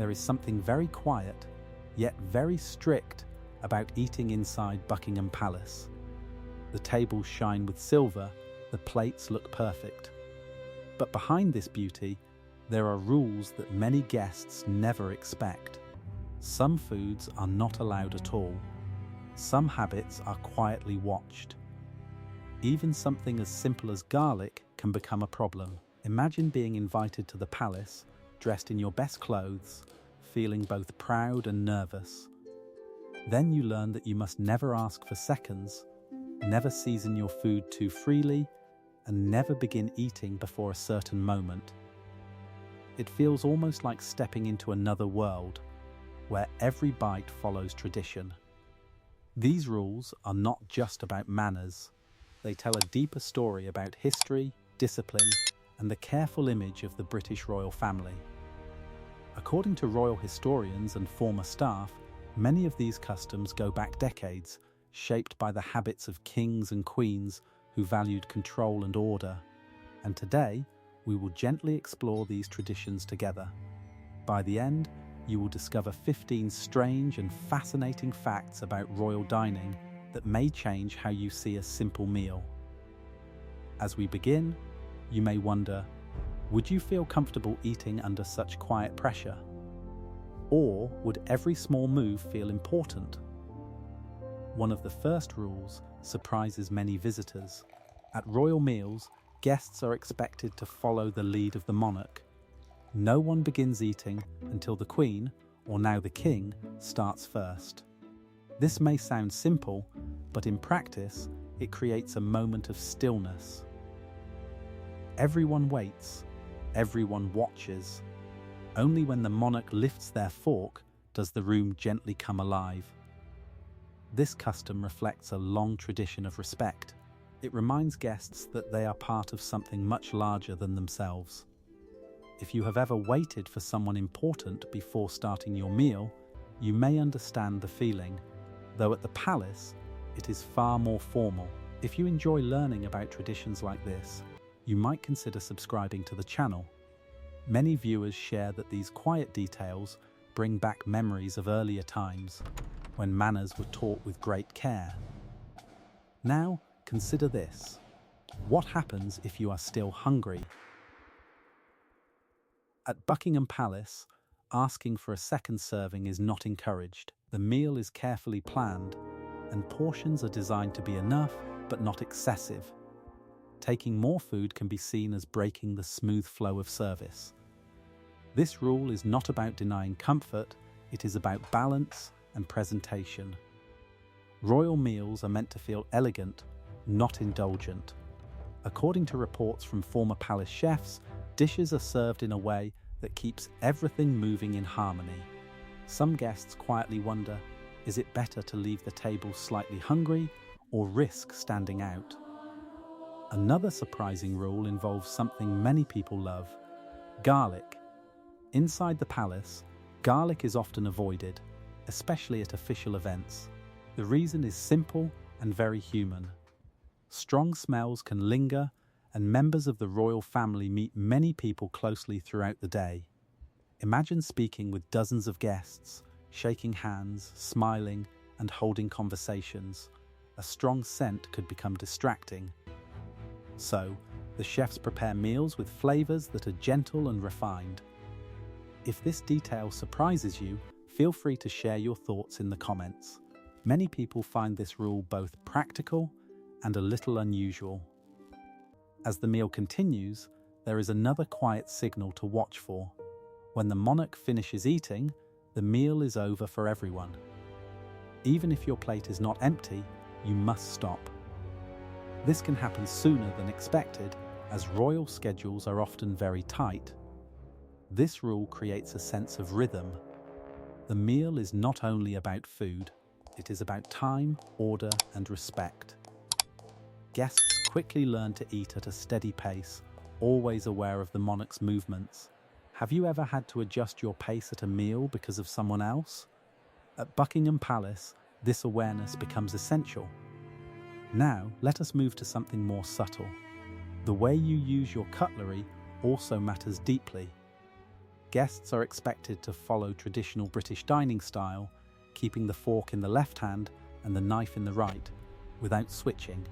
There is something very quiet, yet very strict, about eating inside Buckingham Palace. The tables shine with silver, the plates look perfect. But behind this beauty, there are rules that many guests never expect. Some foods are not allowed at all. Some habits are quietly watched. Even something as simple as garlic can become a problem. Imagine being invited to the palace, dressed in your best clothes, feeling both proud and nervous. Then you learn that you must never ask for seconds, never season your food too freely, and never begin eating before a certain moment. It feels almost like stepping into another world, where every bite follows tradition. These rules are not just about manners. They tell a deeper story about history, discipline, and the careful image of the British royal family. According to royal historians and former staff, many of these customs go back decades, shaped by the habits of kings and queens who valued control and order. And today, we will gently explore these traditions together. By the end, you will discover 15 strange and fascinating facts about royal dining that may change how you see a simple meal. As we begin, you may wonder, would you feel comfortable eating under such quiet pressure? Or would every small move feel important? One of the first rules surprises many visitors. At royal meals, guests are expected to follow the lead of the monarch. No one begins eating until the Queen, or now the King, starts first. This may sound simple, but in practice, it creates a moment of stillness. Everyone waits, everyone watches. Only when the monarch lifts their fork does the room gently come alive. This custom reflects a long tradition of respect. It reminds guests that they are part of something much larger than themselves. If you have ever waited for someone important before starting your meal, you may understand the feeling, though at the palace, it is far more formal. If you enjoy learning about traditions like this, you might consider subscribing to the channel. Many viewers share that these quiet details bring back memories of earlier times, when manners were taught with great care. Now, consider this. What happens if you are still hungry? At Buckingham Palace, asking for a second serving is not encouraged. The meal is carefully planned, and portions are designed to be enough, but not excessive. Taking more food can be seen as breaking the smooth flow of service. This rule is not about denying comfort, it is about balance and presentation. Royal meals are meant to feel elegant, not indulgent. According to reports from former palace chefs, dishes are served in a way that keeps everything moving in harmony. Some guests quietly wonder, is it better to leave the table slightly hungry or risk standing out? Another surprising rule involves something many people love: garlic. Inside the palace, garlic is often avoided, especially at official events. The reason is simple and very human. Strong smells can linger, and members of the royal family meet many people closely throughout the day. Imagine speaking with dozens of guests, shaking hands, smiling, and holding conversations. A strong scent could become distracting. So, the chefs prepare meals with flavors that are gentle and refined. If this detail surprises you, feel free to share your thoughts in the comments. Many people find this rule both practical and a little unusual. As the meal continues, there is another quiet signal to watch for. When the monarch finishes eating, the meal is over for everyone. Even if your plate is not empty, you must stop. This can happen sooner than expected, as royal schedules are often very tight. This rule creates a sense of rhythm. The meal is not only about food, it is about time, order, and respect. Guests quickly learn to eat at a steady pace, always aware of the monarch's movements. Have you ever had to adjust your pace at a meal because of someone else? At Buckingham Palace, this awareness becomes essential. Now, let us move to something more subtle. The way you use your cutlery also matters deeply. Guests are expected to follow traditional British dining style, keeping the fork in the left hand and the knife in the right, without switching.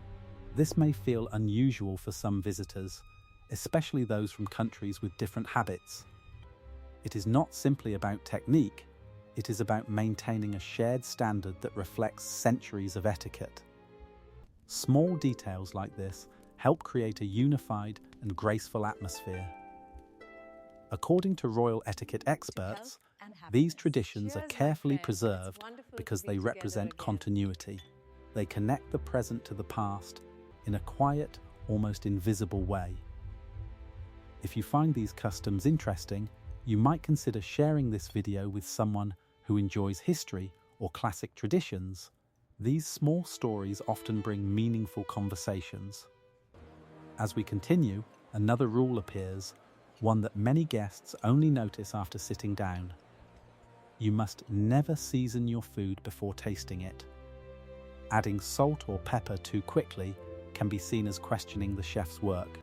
This may feel unusual for some visitors, especially those from countries with different habits. It is not simply about technique, it is about maintaining a shared standard that reflects centuries of etiquette. Small details like this help create a unified and graceful atmosphere. According to royal etiquette experts, these traditions are carefully preserved because they represent continuity. They connect the present to the past in a quiet, almost invisible way. If you find these customs interesting, you might consider sharing this video with someone who enjoys history or classic traditions. These small stories often bring meaningful conversations. As we continue, another rule appears, one that many guests only notice after sitting down. You must never season your food before tasting it. Adding salt or pepper too quickly can be seen as questioning the chef's work.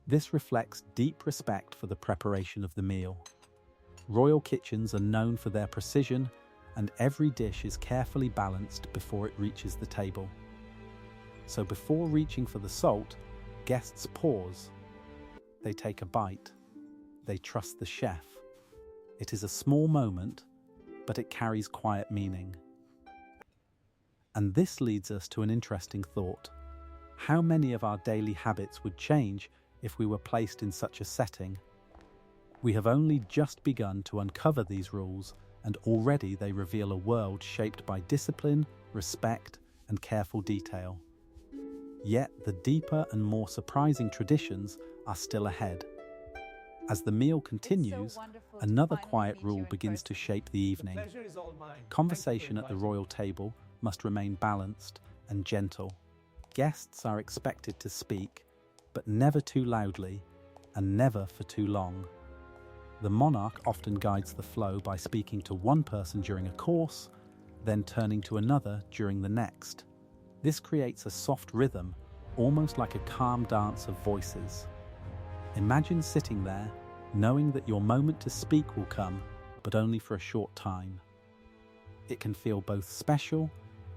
This reflects deep respect for the preparation of the meal. Royal kitchens are known for their precision, and every dish is carefully balanced before it reaches the table. So before reaching for the salt, guests pause. They take a bite. They trust the chef. It is a small moment, but it carries quiet meaning. And this leads us to an interesting thought. How many of our daily habits would change if we were placed in such a setting? We have only just begun to uncover these rules, and already they reveal a world shaped by discipline, respect, and careful detail. Yet the deeper and more surprising traditions are still ahead. As the meal continues, another quiet rule begins to shape the evening. Conversation at the royal table must remain balanced and gentle. Guests are expected to speak, but never too loudly and never for too long. The monarch often guides the flow by speaking to one person during a course, then turning to another during the next. This creates a soft rhythm, almost like a calm dance of voices. Imagine sitting there, knowing that your moment to speak will come, but only for a short time. It can feel both special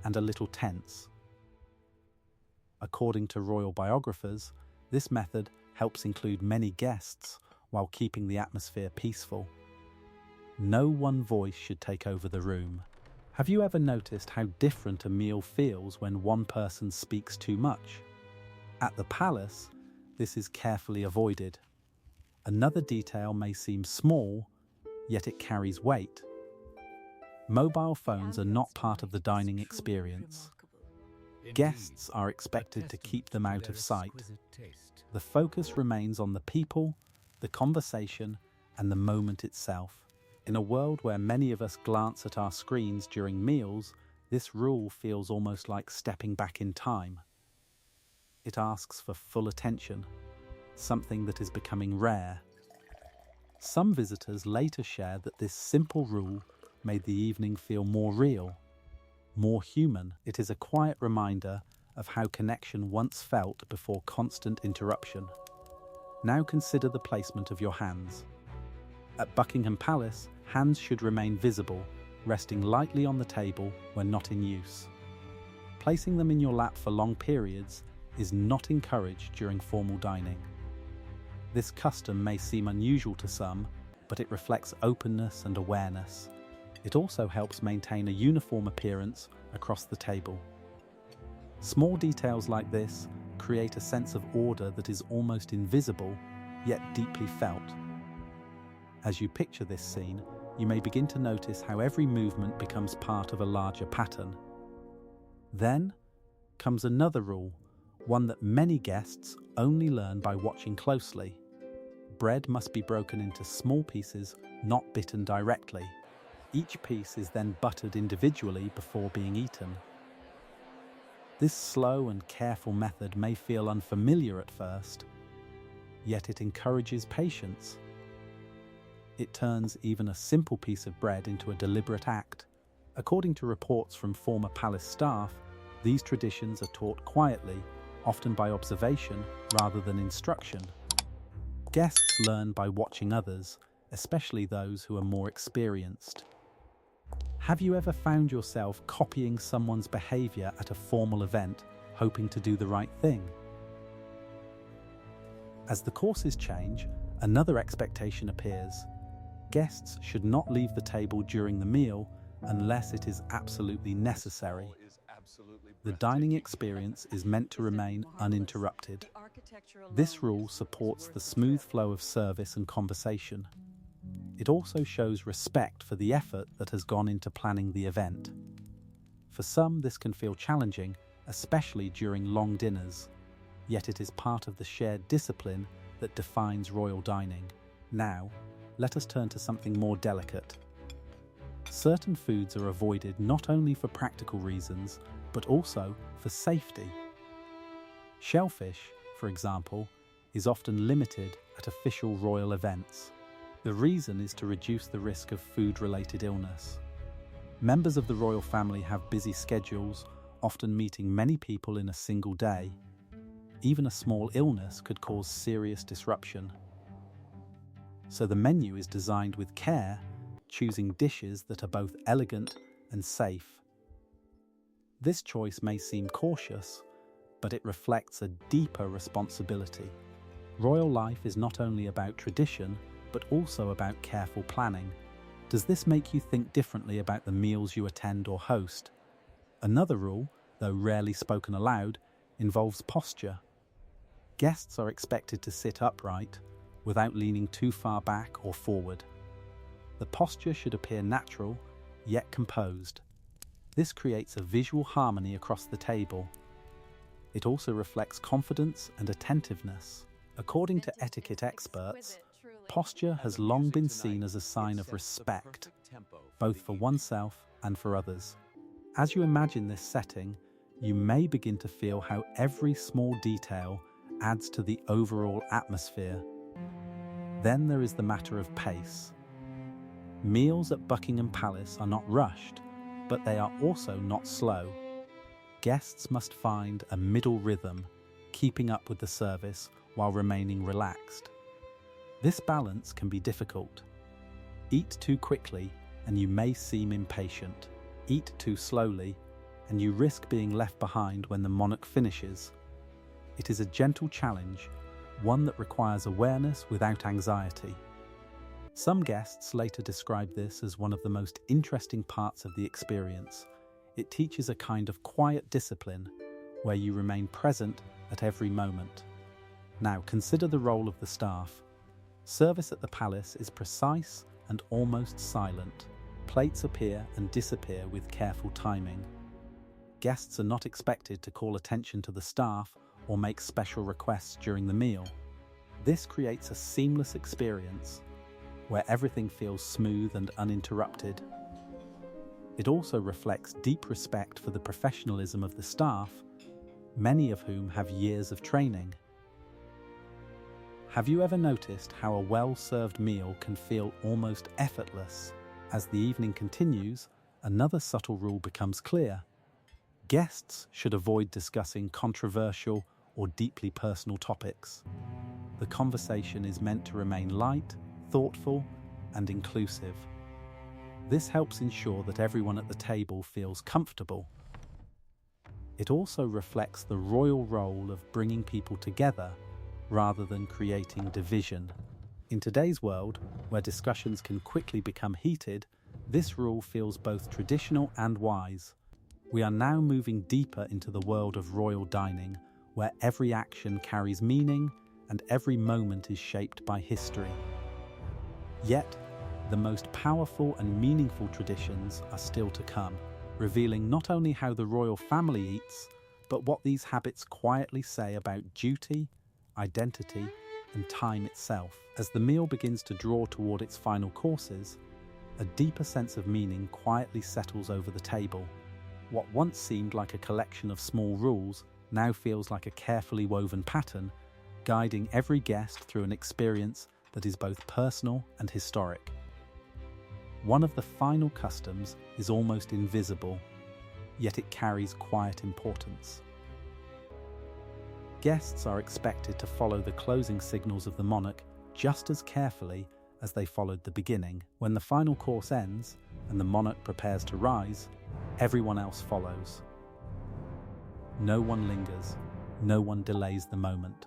and a little tense. According to royal biographers, this method helps include many guests while keeping the atmosphere peaceful. No one voice should take over the room. Have you ever noticed how different a meal feels when one person speaks too much? At the palace, this is carefully avoided. Another detail may seem small, yet it carries weight. Mobile phones are not part of the dining experience. Guests are expected to keep them out of sight. The focus remains on the people, the conversation, and the moment itself. In a world where many of us glance at our screens during meals, this rule feels almost like stepping back in time. It asks for full attention, something that is becoming rare. Some visitors later share that this simple rule made the evening feel more real, more human. It is a quiet reminder of how connection once felt before constant interruption. Now consider the placement of your hands. At Buckingham Palace, hands should remain visible, resting lightly on the table when not in use. Placing them in your lap for long periods is not encouraged during formal dining. This custom may seem unusual to some, but it reflects openness and awareness. It also helps maintain a uniform appearance across the table. Small details like this create a sense of order that is almost invisible, yet deeply felt. As you picture this scene, you may begin to notice how every movement becomes part of a larger pattern. Then comes another rule, one that many guests only learn by watching closely. Bread must be broken into small pieces, not bitten directly. Each piece is then buttered individually before being eaten. This slow and careful method may feel unfamiliar at first, yet it encourages patience. It turns even a simple piece of bread into a deliberate act. According to reports from former palace staff, these traditions are taught quietly, often by observation rather than instruction. Guests learn by watching others, especially those who are more experienced. Have you ever found yourself copying someone's behavior at a formal event, hoping to do the right thing? As the courses change, another expectation appears. Guests should not leave the table during the meal unless it is absolutely necessary. The dining experience is meant to remain uninterrupted. This rule supports the smooth flow of service and conversation. It also shows respect for the effort that has gone into planning the event. For some, this can feel challenging, especially during long dinners, yet it is part of the shared discipline that defines royal dining. Now, let us turn to something more delicate. Certain foods are avoided not only for practical reasons, but also for safety. Shellfish, for example, is often limited at official royal events. The reason is to reduce the risk of food-related illness. Members of the royal family have busy schedules, often meeting many people in a single day. Even a small illness could cause serious disruption. So the menu is designed with care, choosing dishes that are both elegant and safe. This choice may seem cautious, but it reflects a deeper responsibility. Royal life is not only about tradition, but also about careful planning. Does this make you think differently about the meals you attend or host? Another rule, though rarely spoken aloud, involves posture. Guests are expected to sit upright, without leaning too far back or forward. The posture should appear natural, yet composed. This creates a visual harmony across the table. It also reflects confidence and attentiveness. According to etiquette experts, posture has long been seen as a sign of respect, both for oneself and for others. As you imagine this setting, you may begin to feel how every small detail adds to the overall atmosphere. Then there is the matter of pace. Meals at Buckingham Palace are not rushed, but they are also not slow. Guests must find a middle rhythm, keeping up with the service while remaining relaxed. This balance can be difficult. Eat too quickly and you may seem impatient. Eat too slowly and you risk being left behind when the monarch finishes. It is a gentle challenge, one that requires awareness without anxiety. Some guests later describe this as one of the most interesting parts of the experience. It teaches a kind of quiet discipline where you remain present at every moment. Now consider the role of the staff. Service at the palace is precise and almost silent. Plates appear and disappear with careful timing. Guests are not expected to call attention to the staff or make special requests during the meal. This creates a seamless experience where everything feels smooth and uninterrupted. It also reflects deep respect for the professionalism of the staff, many of whom have years of training. Have you ever noticed how a well-served meal can feel almost effortless? As the evening continues, another subtle rule becomes clear. Guests should avoid discussing controversial or deeply personal topics. The conversation is meant to remain light, thoughtful, and inclusive. This helps ensure that everyone at the table feels comfortable. It also reflects the royal role of bringing people together rather than creating division. In today's world, where discussions can quickly become heated, this rule feels both traditional and wise. We are now moving deeper into the world of royal dining, where every action carries meaning and every moment is shaped by history. Yet, the most powerful and meaningful traditions are still to come, revealing not only how the royal family eats, but what these habits quietly say about duty, identity, and time itself. As the meal begins to draw toward its final courses, a deeper sense of meaning quietly settles over the table. What once seemed like a collection of small rules now feels like a carefully woven pattern, guiding every guest through an experience that is both personal and historic. One of the final customs is almost invisible, yet it carries quiet importance. Guests are expected to follow the closing signals of the monarch just as carefully as they followed the beginning. When the final course ends and the monarch prepares to rise, everyone else follows. No one lingers, no one delays the moment.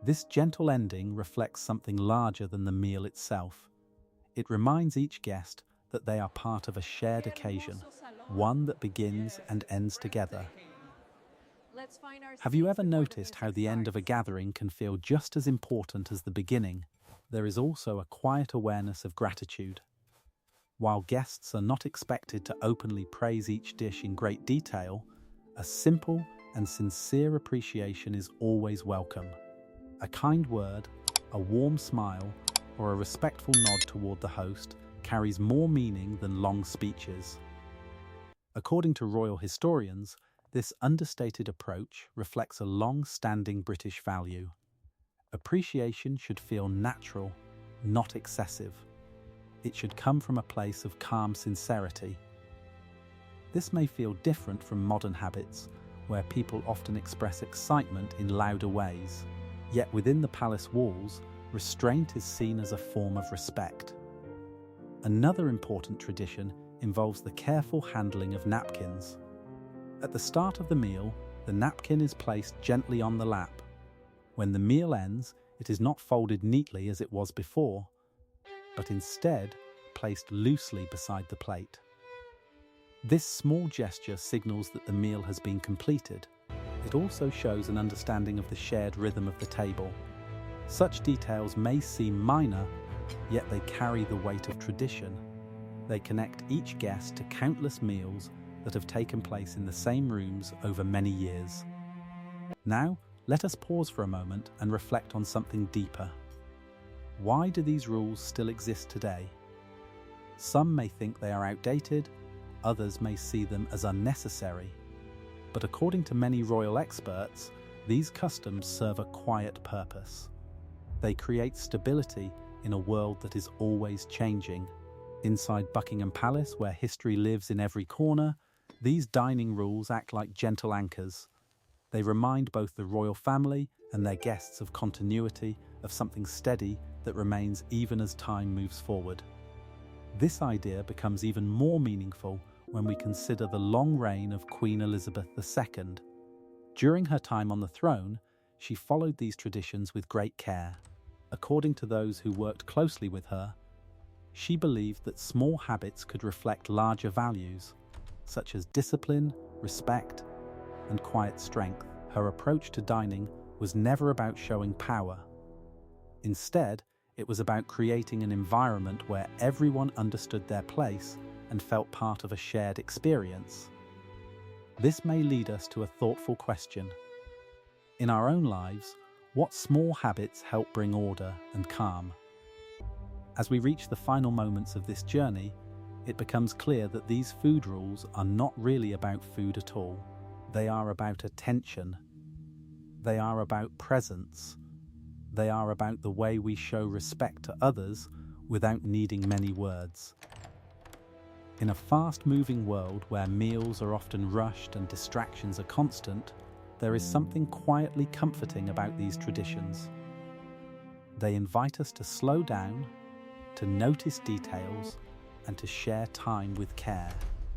This gentle ending reflects something larger than the meal itself. It reminds each guest that they are part of a shared occasion, one that begins and ends together. Have you ever noticed how the end of a gathering can feel just as important as the beginning? There is also a quiet awareness of gratitude. While guests are not expected to openly praise each dish in great detail, a simple and sincere appreciation is always welcome. A kind word, a warm smile, or a respectful nod toward the host carries more meaning than long speeches. According to royal historians, this understated approach reflects a long-standing British value. Appreciation should feel natural, not excessive. It should come from a place of calm sincerity. This may feel different from modern habits, where people often express excitement in louder ways. Yet within the palace walls, restraint is seen as a form of respect. Another important tradition involves the careful handling of napkins. At the start of the meal, the napkin is placed gently on the lap. When the meal ends, it is not folded neatly as it was before, but instead placed loosely beside the plate. This small gesture signals that the meal has been completed. It also shows an understanding of the shared rhythm of the table. Such details may seem minor, yet they carry the weight of tradition. They connect each guest to countless meals that have taken place in the same rooms over many years. Now, let us pause for a moment and reflect on something deeper. Why do these rules still exist today? Some may think they are outdated, others may see them as unnecessary. But according to many royal experts, these customs serve a quiet purpose. They create stability in a world that is always changing. Inside Buckingham Palace, where history lives in every corner, these dining rules act like gentle anchors. They remind both the royal family and their guests of continuity, of something steady that remains even as time moves forward. This idea becomes even more meaningful when we consider the long reign of Queen Elizabeth II. During her time on the throne, she followed these traditions with great care. According to those who worked closely with her, she believed that small habits could reflect larger values, such as discipline, respect, and quiet strength. Her approach to dining was never about showing power. Instead, it was about creating an environment where everyone understood their place and felt part of a shared experience. This may lead us to a thoughtful question. In our own lives, what small habits help bring order and calm? As we reach the final moments of this journey, it becomes clear that these food rules are not really about food at all. They are about attention. They are about presence. They are about the way we show respect to others without needing many words. In a fast-moving world where meals are often rushed and distractions are constant, there is something quietly comforting about these traditions. They invite us to slow down, to notice details, and to share time with care.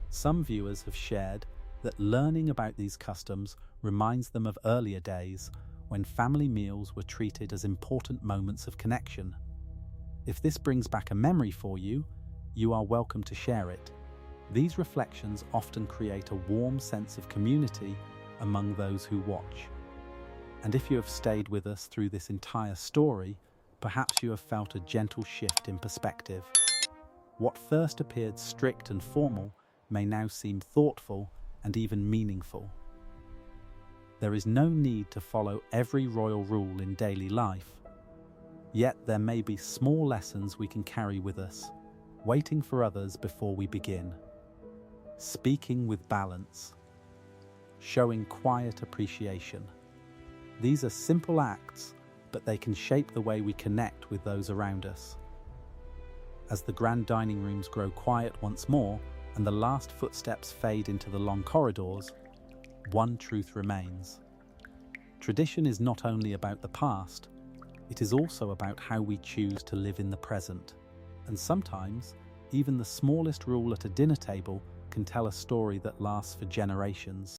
Some viewers have shared that learning about these customs reminds them of earlier days when family meals were treated as important moments of connection. If this brings back a memory for you, you are welcome to share it. These reflections often create a warm sense of community among those who watch. And if you have stayed with us through this entire story, perhaps you have felt a gentle shift in perspective. What first appeared strict and formal may now seem thoughtful and even meaningful. There is no need to follow every royal rule in daily life, yet there may be small lessons we can carry with us, waiting for others before we begin. Speaking with balance, showing quiet appreciation. These are simple acts, but they can shape the way we connect with those around us. As the grand dining rooms grow quiet once more and the last footsteps fade into the long corridors, one truth remains. Tradition is not only about the past, It is also about how we choose to live in the present. And sometimes, even the smallest rule at a dinner table can tell a story that lasts for generations.